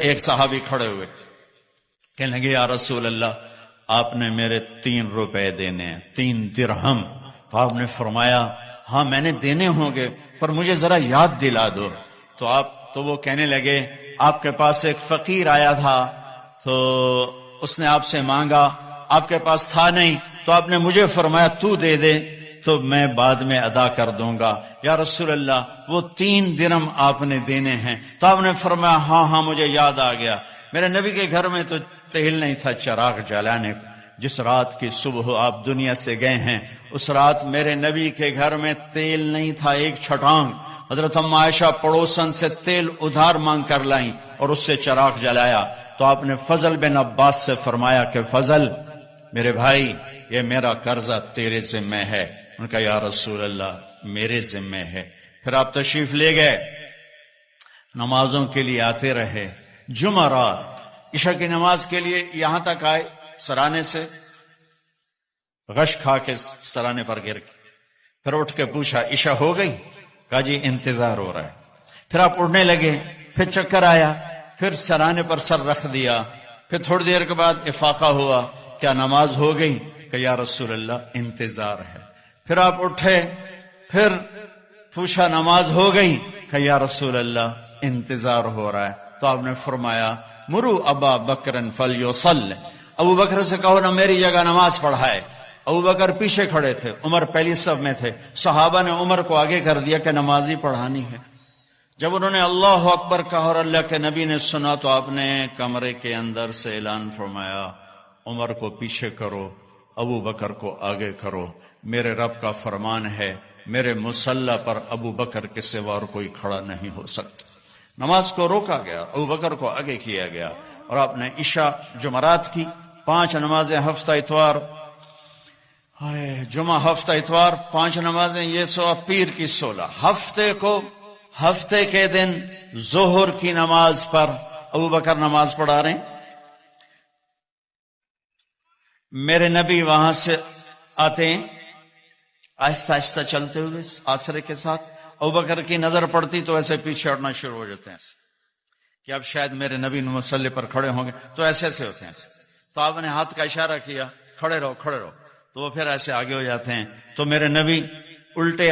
ایک صحابی کھڑے ہوئے، کہنے لگے یا رسول اللہ آپ نے میرے 3 روپے دینے ہیں، 3 درہم۔ تو آپ نے فرمایا ہاں میں نے دینے ہوں گے پر مجھے ذرا یاد دلا دو۔ تو وہ کہنے لگے آپ کے پاس ایک فقیر آیا تھا تو اس نے آپ سے مانگا، آپ کے پاس تھا نہیں تو آپ نے مجھے فرمایا تو دے دے تو میں بعد میں ادا کر دوں گا۔ یا رسول اللہ وہ 3 درہم آپ نے دینے ہیں۔ تو آپ نے فرمایا ہاں ہاں مجھے یاد آ گیا، میرے نبی کے گھر میں تو تیل نہیں تھا چراغ جلانے کو۔ جس رات کی صبح آپ دنیا سے گئے ہیں اس رات میرے نبی کے گھر میں تیل نہیں تھا، ایک چھٹانگ حضرت ام عائشہ پڑوسن سے تیل ادھار مانگ کر لائیں اور اس سے چراغ جلایا۔ تو آپ نے فضل بن عباس سے فرمایا کہ فضل میرے بھائی یہ میرا قرضہ تیرے ذمہ ہے۔ ان کا یا رسول اللہ میرے ذمہ ہے۔ پھر آپ تشریف لے گئے، نمازوں کے لیے آتے رہے، جمعرات عشاء کی نماز کے لیے یہاں تک آئے، سرانے سے غش کھا کے سرانے پر گر گئے۔ پھر اٹھ کے پوچھا عشاء ہو گئی؟ کہا جی انتظار ہو رہا ہے۔ پھر آپ اڑنے لگے، پھر چکر آیا، پھر سرانے پر سر رکھ دیا، پھر تھوڑی دیر کے بعد افاقہ ہوا، کیا نماز ہو گئی؟ کہ یا رسول اللہ انتظار ہے۔ پھر آپ اٹھے، پھر پوچھا نماز ہو گئی؟ کہ یا رسول اللہ انتظار ہو رہا ہے۔ تو آپ نے فرمایا مرو ابا بکر فلیصلی، ابو بکر سے کہو نا میری جگہ نماز پڑھائے۔ ابو بکر پیچھے کھڑے تھے، عمر پہلی صف میں تھے، صحابہ نے عمر کو آگے کر دیا کہ نمازی پڑھانی ہے۔ جب انہوں نے اللہ اکبر کہا اور اللہ کے نبی نے سنا تو آپ نے کمرے کے اندر سے اعلان فرمایا عمر کو پیچھے کرو، ابو بکر کو آگے کرو، میرے رب کا فرمان ہے میرے مصلی پر ابو بکر کے سوا اور کوئی کھڑا نہیں ہو سکتا۔ نماز کو روکا گیا، ابو بکر کو آگے کیا گیا، اور آپ نے عشاء جمعرات کی 5 نمازیں ہفتہ اتوار، جمعہ ہفتہ اتوار 5 نمازیں، یہ سو پیر کی 16۔ ہفتے کے دن ظہر کی نماز پر ابو بکر نماز پڑھا رہے ہیں، میرے نبی وہاں سے آتے ہیں آہستہ آہستہ چلتے ہوئے آسرے کے ساتھ، ابو بکر کی نظر پڑتی تو ایسے پیچھے ہٹنا شروع ہو جاتے ہیں کہ اب شاید میرے نبی مصلی پر کھڑے ہوں گے، تو ایسے ایسے ہوتے ہیں۔ تو آپ نے ہاتھ کا اشارہ کیا کھڑے رہو کھڑے رہو، تو وہ پھر ایسے آگے ہو جاتے ہیں۔ تو میرے نبی الٹے